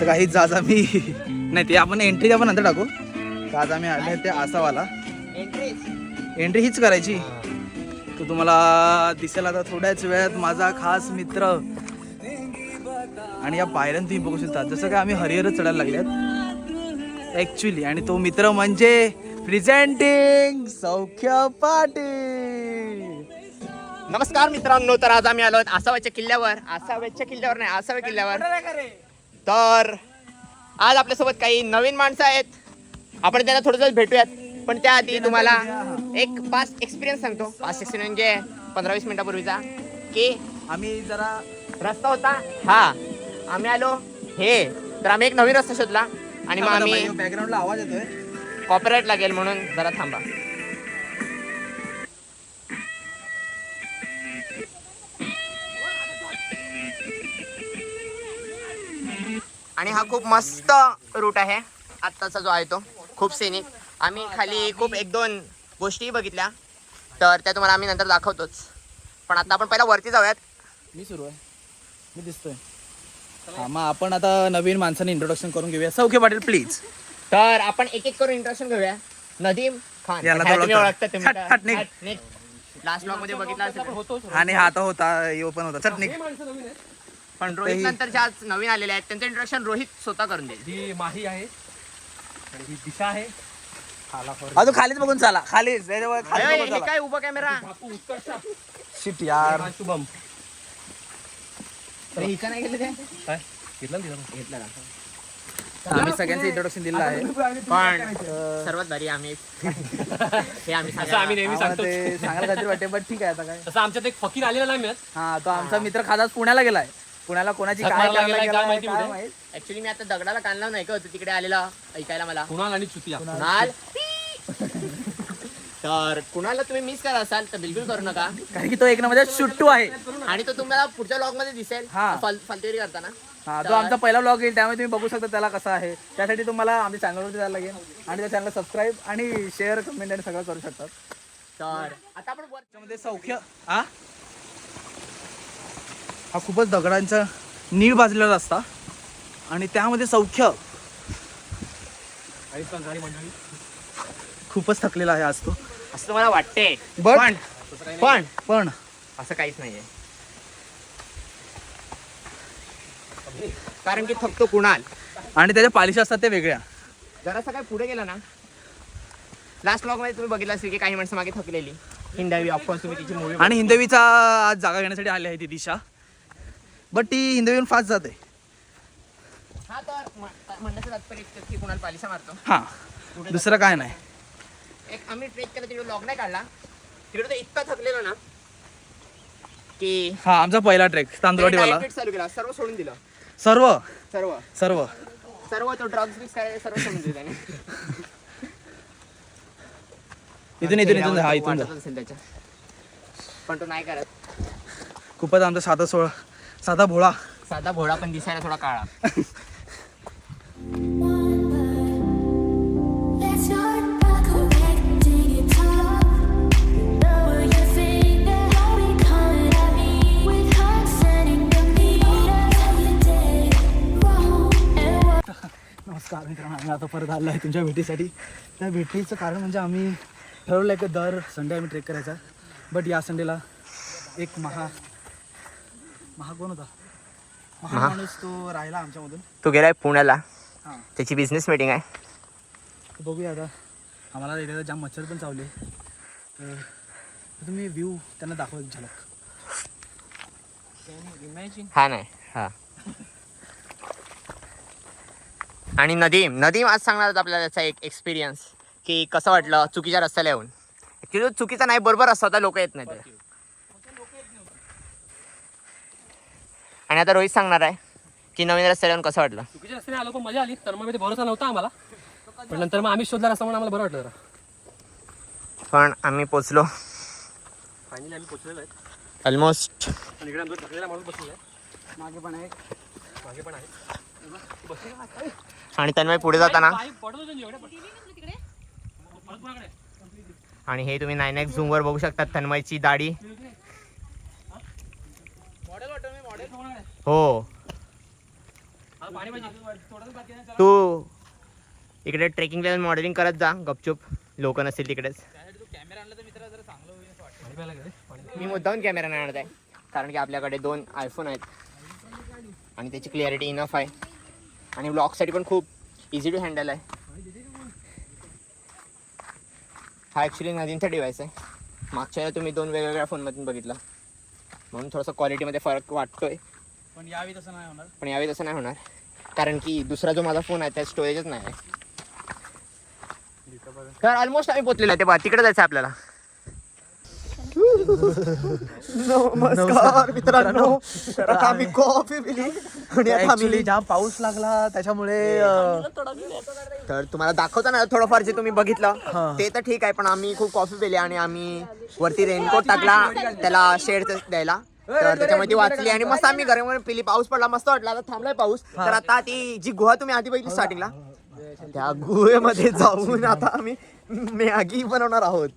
तर काहीच आज आम्ही नाही ते आपण एंट्री आपण नंतर टाकू. तर आज आम्ही आले ते आसावाला एंट्री हीच करायची. तो तुम्हाला दिसेल आता थोड्याच वेळात माझा खास मित्र. आणि या पायऱ्यान तुम्ही बघू शकता जसं काय आम्ही हरिहरच चढायला लागल्यात ॲक्च्युली. आणि तो मित्र म्हणजे प्रेझेंटिंग सौख्य पाटील. नमस्कार मित्रांनो, तर आज आम्ही आलो आसाव्याच्या किल्ल्यावर. आसाव्याच्या किल्ल्यावर. तर आज आपल्यासोबत काही नवीन माणसं आहेत. आपण त्यांना थोडंसं भेटूयात. पण त्याआधी तुम्हाला एक पास्ट एक्सपिरियन्स सांगतो. पास्ट एक्सपिरियन्स म्हणजे 15-20 मिनिटापूर्वीचा, की आम्ही जरा रस्ता होता हा, आम्ही आलो हे, तर आम्ही एक नवीन रस्ता शोधला. आणि मग आम्ही बॅकग्राऊंडला आवाज येतोय, कॉपीराईट लागेल म्हणून जरा थांबा. आणि हा खूप मस्त रूट आहे आत्ताचा जो आहे तो, खूप सिनिक. आम्ही खाली खूप 1-2 गोष्टी बघितल्या, तर त्या तुम्हाला आम्ही नंतर दाखवतोच. पण आता आपण पहिला वरती जाऊयात. मी सुरू आहे, मी दिसतोय. हा, मग आपण आता नवीन माणसाने इंट्रोडक्शन करून घेऊया. सौख्य पाटील प्लीज. तर आपण एक एक करून इंट्रोडक्शन घेऊया. नदीम खान, याला तुम्ही तर ओळखता हट, निघ. तुम्ही लास्ट ब्लॉग मध्ये बघितला असेल. आणि हा आता होता यो पण होता चटणी. पण रोहित नंतर जे आज नवीन आलेले आहेत त्यांचं इंट्रोडक्शन रोहित स्वतः करून देईल. ही माही आहे आणि ही दिशा आहे. अजून खालीच बघून चाला, खालीच अरे, हे काय उभा कॅमेरा. शिट यार. शुभम हिचा नाही गेले ते काय घेतला घेतला ना. आम्ही सगळ्यांचं इंट्रोडक्शन दिलं आहे. पण सर्वात भारी आम्ही हे आम्ही असं आम्ही नेहमी आम्हाला सांगतो. ते सांगायला काहीतरी वाटते, पण ठीक आहे आता काय. तसं आमच्यात एक फकीर आलेला नाही मिळत. हा, तो आमचा मित्र खास पुण्याला गेलाय. पुण्याला कोणाची झक काय मारायला करायला गेलाय, काय गेलाय, माहिती काय कुठे? माहित. ऍक्च्युली मी आता दगडाला काढला नाही का होतं तिकडे आलेला ऐकायला मला कुणाल आणि चुतिया. कुणाल. तर कुणाला तुम्ही मिस करा असाल तर बिलकुल करू नका, कारण की तो एक नंबर सुट्टू आहे. आणि तो तुम्हाला पुढच्या ब्लॉग मध्ये दिसेल हा. फालतुगिरी करताना. हा, तो आमचा पहिला व्लॉग येईल, त्यामुळे तुम्ही बघू शकता त्याला कसा आहे. त्यासाठी तुम्हाला आमच्या चॅनलवरती जायला लागेल आणि त्या चॅनलला सबस्क्राईब आणि शेअर कमेंट आणि सगळं करू शकतात. तर आता आपण त्यामध्ये सौख्य हा खूपच दगडांचा नीळ भाजलेला रस्ता आणि त्यामध्ये सौख्य खूपच थकलेला आहे आज तो. असं तुम्हाला वाटते, पण पण असं काहीच नाहीये. कारण की थकतो कुणाल आणि त्याच्या पालिशा असतात त्या वेगळ्या. जरासा काय पुढे गेला ना, लास्ट ब्लॉग मध्ये तुम्ही बघितलं असेल की काही माणसं मागे थकलेली. हिंदावी ऑफकोर्स तुम्ही तिची मूवी आणि हिंदवीचा आज जागा घेण्यासाठी आली आहे ती दिशा, बट ती हिंदवीहून फास्ट जाते. हा, तर म्हणण्याचं तात्पर्य इतकंच की कुणाल पालिशा मारतो. हा, दुसरं काय नाही. एक आम्ही ट्रेक केला तिकडे ब्लॉग नाही काढला, तिकडे तो इतका थकलेला ना की हा, आमचा पहिला ट्रेक तांदुळवाडीवाला. डायट चालू केला, सर्व सोडून दिलं. सर्व सर्व सर्व सर्व तो ड्रग्स बिक्स काय सर्व सोडून दिलं त्याने. इथून हा इथून जा. वाटत असेल त्याच्या, पण तो नाही करत. खूपच आमचा साधा भोळा. साधा भोळा पण दिसायला थोडा काळा. नमस्कार मित्रांनो, आम्ही आता परत आलो आहे तुमच्या भेटीसाठी. त्या भेटीचं कारण म्हणजे आम्ही ठरवलं आहे की दर संडे आम्ही ट्रेक करायचा. बट या संडेला एक महा कोण होता, माणूस तो राहिला आमच्यामधून. तो गेलाय पुण्याला, हां, त्याची बिझनेस मीटिंग आहे. बघूया आता. आम्हाला एरियाला जाम मच्छर पण चावले, तर तुम्ही व्ह्यू त्यांना दाखवा एक झलक. हा नाही हा. आणि नदीम आज सांगणार होता आपल्याला त्याचा एक एक्सपिरियन्स की कसं वाटलं चुकीच्या रस्त्याला येऊन. ॲक्च्युली चुकीचा नाही, बरोबर रस्ता होता, लोक येत नाही ते. आणि आता रोहित सांगणार आहे की नवीन रस्त्याला येऊन कसं वाटलं. चुकीच्या रस्त्याने आलो पण मजा आली. तर मग भरोसा नव्हता आम्हाला, पण नंतर मग आम्ही शोधला रस्ता म्हणून आम्हाला बरं वाटलं जरा. पण आम्ही पोचलो फायनली, आम्ही पोचलेलो आहे. ऑलमोस्ट. आणि इकडे आमचा थकलेला माणूस बसलेला आहे. मागे पण आहे. आणि तन्मय पुढे जाताना. पाय पडतो तो एवढ्या आणि हे तुम्ही 9x झूम वर बघू शकता तन्मयची दाढी. हो, पाणी पाहिजे. तू इकडे ट्रेकिंग लेवल मॉडेलिंग करत जा गपचूप, लोक नसतील तिकडेच. पाणी प्यायला गेले. पाणी. मी मुद्दाहून कॅमेरा नाही आणत आहे कारण की आपल्याकडे 2 आयफोन आहेत आणि त्याची क्लिअरिटी इनफ आहे आणि व्लॉगसाठी पण खूप इझी टू हँडल आहे. हा ॲक्च्युली नदींचा डिव्हाइस आहे. मागच्या वेळेला तुम्ही 2 वेगवेगळ्या फोनमधून बघितला म्हणून थोडंसं क्वालिटीमध्ये फरक वाटतोय. पण यावेळी तसं नाही होणार. पण यावेळी तसं नाही होणार कारण की दुसरा जो माझा फोन आहे त्यात स्टोरेजच नाही आहे. तर ऑलमोस्ट आम्ही पोचलेलो आहे. ते बघा तिकडे जायचं आहे आपल्याला. नमस्कार मित्रांनो. तर आता आम्ही कॉफी पिली आणि आता ऍक्च्युली आम्ही ज्या पाऊस लागला त्याच्यामुळे तर तुम्हाला दाखवता ना थोडंफार जे तुम्ही बघितलं हा. ते तर ठीक आहे, पण आम्ही खूप कॉफी पिली आणि आम्ही वरती रेनकोट टाकला त्याला शेड द्यायला, तर त्याच्यामुळे ती वाचली आणि मस्त आम्ही घरामध्ये पिली. पाऊस पडला, मस्त वाटला. आता थांबलाय पाऊस. तर आता ती जी गुहा तुम्ही आधी बघितली स्टार्टिंगला त्या गुहेमध्ये जाऊन आता आम्ही मॅगी बनवणार आहोत.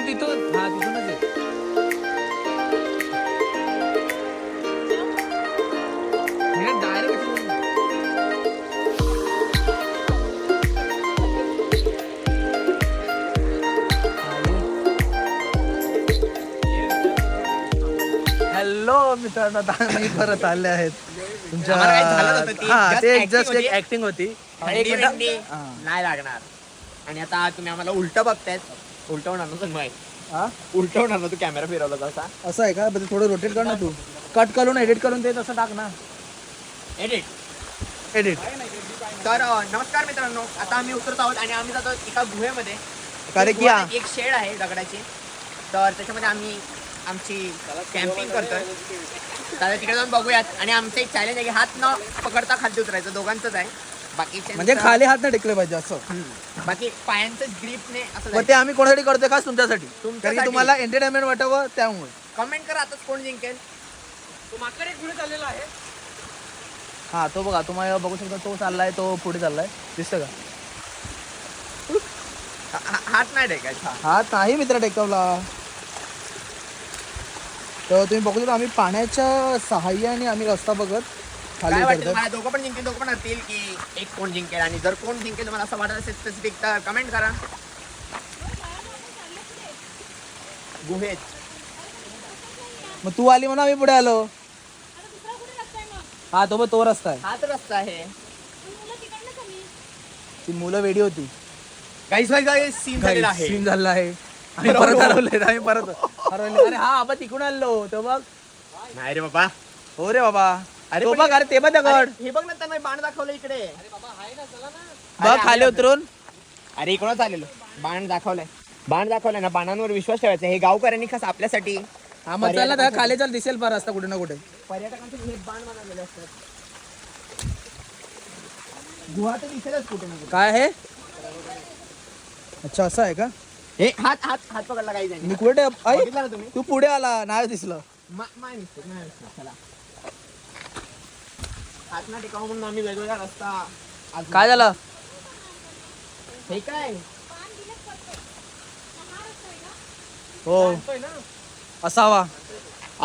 तिथून हा तिथूनच आहे. डायरेक्ट हॅलो मित्रांनो, आता मी परत आले आहेत तुमच्या. आम्हाला काही झालं नव्हतं, ती हा just ते acting जस्ट होती. एक ऍक्टिंग होती. एक थंडी मिनिट. बिंडी हा. नाही लागणार. आणि आता तुम्ही आम्हाला उलट बघतायत. उलट होणार ना तुम्ही, हा उलट होणार ना तू कॅमेरा फिरवला तसा. असं आहे का? बरं थोडं रोटेट कर ना तू. कट करून एडिट करून ते तसं टाक ना. एडिट. तर नमस्कार मित्रांनो, आता आम्ही उतरत आहोत आणि आम्ही जातो एका गुहेमध्ये. कारण की हा- एक शेड आहे दगडाची, तर त्याच्यामध्ये आम्ही आमची कॅम्पिंग करतोय. तर तिकडे जाऊन बघूयात. आणि आमचं एक चॅलेंज आहे की हात न पकडता खाली उतरायचं, दोघांचंच आहे. बाकीचे म्हणजे खाली हात नाही टेकले पाहिजे असं. बाकी पायांचं ग्रीपने असं पण ते आम्ही कोणासाठी करतोय खास तुमच्यासाठी, कारण तुमच्यासाठी. की तुम्हाला एंटरटेनमेंट वाटावं त्यामुळे. कमेंट करा आताच कोण जिंकेल. तो मागकडे एक पुढे चाललेला आहे. हा तो बघा, तुम्हाला बघू शकता तो चाललाय, तो पुढे चाललाय, दिसतं का? हात नाही टेकायचा. हात नाही मित्र टेकवला. तर तुम्ही बघू शकता आम्ही पाण्याच्या सहाय्याने आम्ही रस्ता बघत खाली काय वाटतं उतरतोय. तुम्हाला? दोघं पण जिंकेल, दोघं पण हरतील की एक कोण जिंकेल? आणि जर कोण जिंकेल तुम्हाला असं वाटत असेल स्पेसिफिक तर कमेंट करा. गुहेत मग तू आली म्हणून आम्ही पुढे आलो. हा तो बघ, तो रस्ता आहे. हाच रस्ता आहे. ती मुलं वेडी होती. काहीच सीन झालेला आहे. सीन झाला आहे. आम्ही परत हरवले, आम्ही परत हरवले. अरे हा आपण तिकडून आलो तो बघ. नाही रे बाबा. हो रे बाबा. अरे तो पण बघ, अरे ते बघ दगड. अरे, हे बघ ना, त्यांना बाण दाखवलं इकडे. बघ खाली उतरून. अरे इकडूनच आलेलो. बाण दाखवलंय, बाण दाखवलंय ना. बाणांवर विश्वास ठेवायचा. हे गावकऱ्यांनी खास आपल्यासाठी, हा मग चल ना, खाली चल, दिसेल पर रस्ता कुठे ना कुठे. पर्यटकांचे हे बाण बनवलेले असतात. गुहा तर दिसेलच कुठे ना कुठे. काय आहे? अच्छा असं आहे का? हे हात हात हात पकडला काही मी कुठे आई? बघितला ना तुम्ही? तू पुढे आला, नाही दिसलं. नाही चला. हात ना टिकावं म्हणून आम्ही वेगवेगळा रस्ता आज- काय झालं? हे काय हो असावा.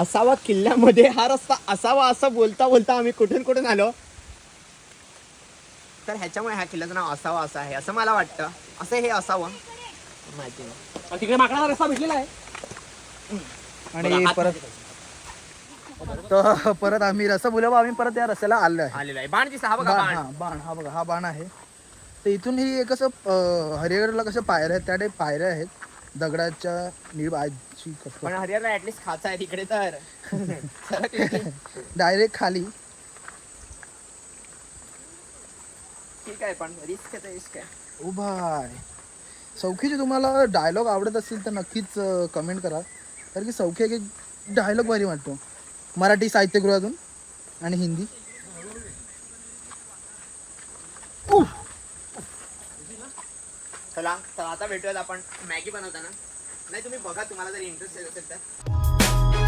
असावा किल्ल्यामध्ये हा रस्ता असावा असं बोलता बोलता आम्ही कुठून कुठून आलो. तर ह्याच्यामुळे ह्या किल्ल्याचं नाव असावा असं आहे असं मला वाटतं. असं हे असावं माहिती नाही. आणि तिकडे माकडाचा रस्ता भेटलेला आहे. आणि परत आम्ही रस्ता बोलावं, आम्ही परत या रस्त्याला आलो आहे. आलेला आहे. बाण दिसला हा बघा, बाण, बाण. हा बाण, हा बघा, हा बाण आहे. तर इथून ही एक असं हरिहरला कसं पायऱ्या आहेत, त्या टाईप पायऱ्या आहेत दगडाच्या निळाची पण हरियाणा ऍटलीस्ट खाचा आहे तिकडे तर डायरेक्ट खाली. ठीक आहे, पण रिस्क आहे, रिस्क आहे. ओ भाय, सौखीचे तुम्हाला डायलॉग आवडत असतील तर नक्कीच कमेंट करा. कारण की सौखी एक डायलॉग भारी वाटतो मराठी साहित्यगृहातून आणि हिंदी. चला तर आता भेटूयात आपण मॅगी बनवताना. नाही तुम्ही बघा, तुम्हाला जर इंटरेस्ट असेल तर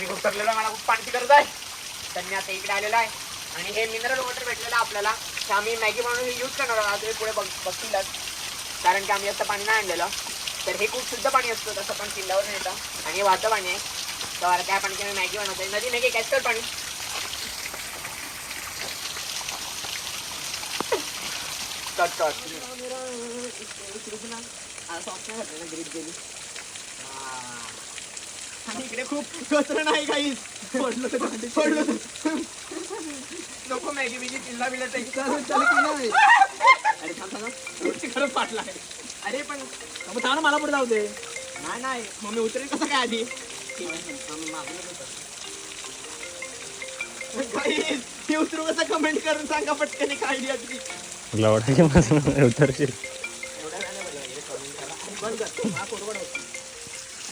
खूप थकलेलो आहे, मला खूप पाण्याची गरज आहे. तर मी आता इकडे आलेलो आहे आणि हे मिनरल वॉटर भेटलेलं आहे आपल्याला. तर आम्ही मॅगी म्हणून यूज करणार आहोत. तुम्ही पुढे बघतीलच, कारण की आम्ही असं पाणी नाही आणलेलं. तर हे खूप शुद्ध पाणी असतं, तसं पण किल्ल्यावर मिळतं आणि हे वाहतं पाणी आहे. तर त्या पाण्याची मी मॅगी बनवतोय. नदी नाही कॅच कर पाणी. कट आणि इकडे खूप कचरा नाही काही पडलो नको मॅगी बिगी किल्ला बिल्ला खरंच पाटला आहे. अरे पण थांब मला पुढे जाऊ दे. नाही मग मी उतरेल कसं काय आधी. मी उतरू कसं कमेंट करून सांगा पटकन एक आयडिया तुम्ही.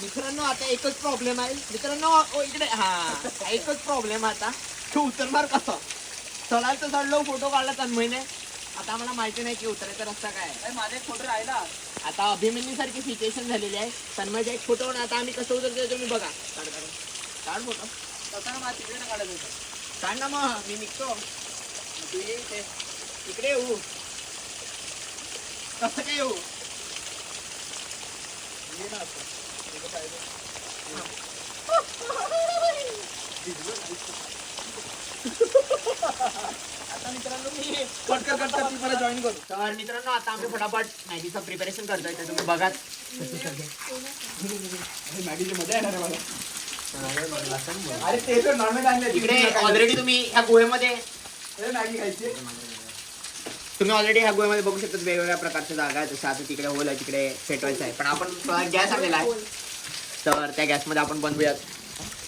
मित्रांनो आता एकच प्रॉब्लेम आहे मित्रांनो इकडे हा एकच प्रॉब्लेम आता तू उतरणार कसा. चढायचं चढलो फोटो काढला तन्मयने. आता आम्हाला माहिती नाही की उतरायचा रस्ता काय आहे. माझा एक फोटो राहिला. आता अभिमन्यूसारखी सिच्युएशन झालेली आहे. तन्मयचा एक फोटो आता आम्ही कसं उतरतो तुम्ही बघा. काढ फोटो. तसा माझ्या तिकडे ना काढायचं होतं. काढ ना मग मी निघतो. तू ये इकडे येऊ कसं काय येऊ. आता मित्रांनो मी मला जॉईन करू. तर मित्रांनो आता आम्ही फटाफट मॅगीचं प्रिपरेशन करतोय. तर तुम्ही बघा मॅगीची मजा येणार आहे मला. अरे ते तर नॉनव्हेज आणले इकडे ऑलरेडी तुम्ही ह्या गुहेमध्ये मॅगी खायची. तुम्ही ऑलरेडी ह्या गुहेमध्ये बघू शकता वेगवेगळ्या प्रकारच्या जागा आहेत. जसं आता तिकडे होल आहे, तिकडे पेट्रोलचं आहे. पण आपण गॅस आणलेला आहे तर त्या गॅसमध्ये आपण बनवूयात.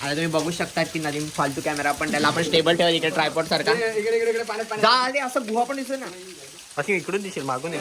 आता तुम्ही बघू शकता की नदीम फालतू कॅमेरा पण त्याला आपण स्टेबल ठेवला इकडे ट्रायपॉड सारखा. इकडे पाण्यात जा आधी असं गुहा पण दिसतोय ना. अशी इकडून दिसेल मागून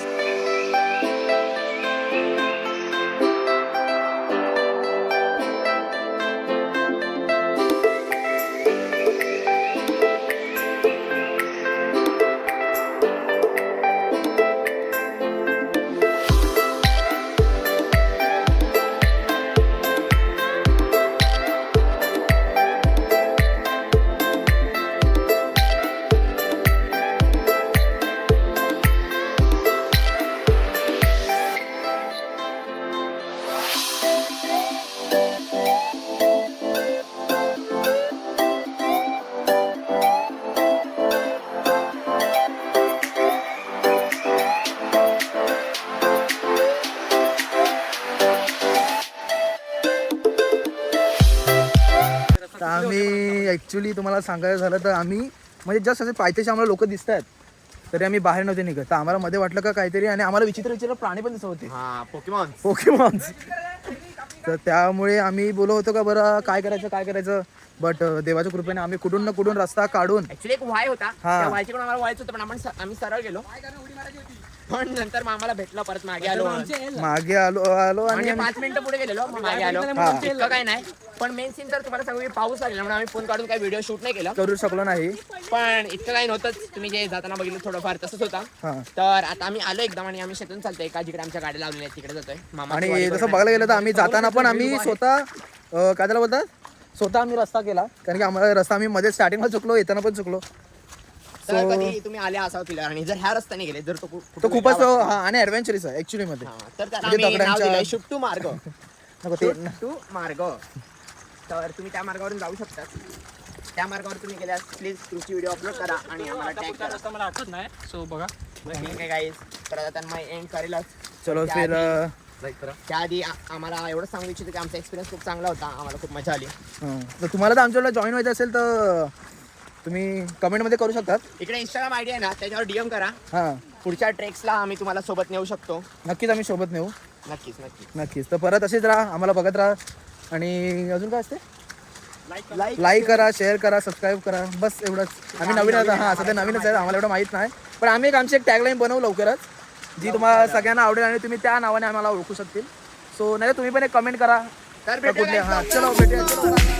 तर आम्ही ॲक्च्युली तुम्हाला सांगायचं झालं तर आम्ही म्हणजे जस्ट असे पायथ्याशी आम्हाला लोक दिसत आहेत तरी आम्ही बाहेर नव्हते निघत. तर आम्हाला मध्ये वाटलं का काहीतरी आणि आम्हाला विचित्र प्राणी पण दिसत होते. हा पोकेमॉन. पोकेमॉन्स. तर त्यामुळे आम्ही बोलत होतो का बरं काय करायचं बट देवाच्या कृपेने आम्ही कुठून ना कुठून रस्ता काढून ऍक्च्युली एक वाय होता. हा. त्या वायच्याकडून आम्हाला व्हायचं होतं पण आम्ही सरळ गेलो. पण नंतर मग आम्हाला भेटलं परत मागे आलो आलो आणि आणि 5 मिनिटं पुढे गेलेलो मग मागे आलो. हा. इतकं काय नाही पण मेन सीन तर तुम्हाला सगळी पाऊस आलेला म्हणून आम्ही फोन काढून काही व्हिडिओ शूट नाही केलं. करू शकलो नाही. पण इतकं काही नव्हतंच. तुम्ही जे जाताना बघितलं थोडंफार तसंच होता. हा. तर आता आम्ही आलो एकदम आणि आम्ही शेतून चालतोय का जिकडे आमच्या गाड्या लावलेल्या आहेत तिकडे जातोय. मामाची आणि वाडी जसं बघण्यासाठी. बघायला गेलं तर आम्ही जाताना पण आम्ही स्वतः काय त्याला बोलतात स्वतः आम्ही रस्ता केला कारण की आम्हाला रस्ता आम्ही मध्ये स्टार्टिंगला चुकलो येताना पण चुकलो. तर कधी तुम्ही आले असावं किल्ल्यावर आणि जर ह्या रस्त्याने गेले जर तो तो खूपच हा आणि ॲडव्हेंचरस आहे ॲक्च्युली मध्ये. तर त्याला म्हणजे आम्ही नाव दगडांच्या- दिलंय शुट्टू मार्ग. नको ते शुट्टू मार्ग. तर तुम्ही त्या मार्गावरून जाऊ शकता. त्या मार्गावर तुम्ही गेल्यास प्लीज तुमची व्हिडिओ अपलोड करा आणि आम्हाला टॅग करा. रस्ता मला आठवत नाही. सो बघा ठीक आहे गाईज. तर आता त्यांना एंड करेलच. चलो फिर त्याआधी आम्हाला एवढंच सांगू इच्छितो की आमचा एक्सपिरियन्स खूप चांगला होता. आम्हाला खूप मजा आली. तर तुम्हाला तर आमच्याकडे जॉईन व्हायचं असेल तर तुम्ही कमेंटमध्ये करू शकतात. इकडे इंस्टाग्राम आयडी आहे ना त्याच्यावर डीएम करा. हां पुढच्या ट्रेक्सला आम्ही तुम्हाला सोबत नेऊ शकतो. नक्कीच आम्ही सोबत नेऊ. नक्कीच. नक्कीच. तर परत असेच राहा आम्हाला बघत राहा आणि अजून काय असते लाईक करा शेअर करा सबस्क्राईब करा बस एवढंच. आम्ही नवीन हां सध्या नवीनच आहे आम्हाला एवढं माहीत नाही पण आम्ही आमची एक टॅगलाईन बनवू लवकरच जी तुम्हाला सगळ्यांना आवडेल आणि तुम्ही त्या नावाने आम्हाला ओळखू शकतील. सो नाही तुम्ही पण एक कमेंट करा. तर कुठले भेटूया हां चलो भेटूया चलो.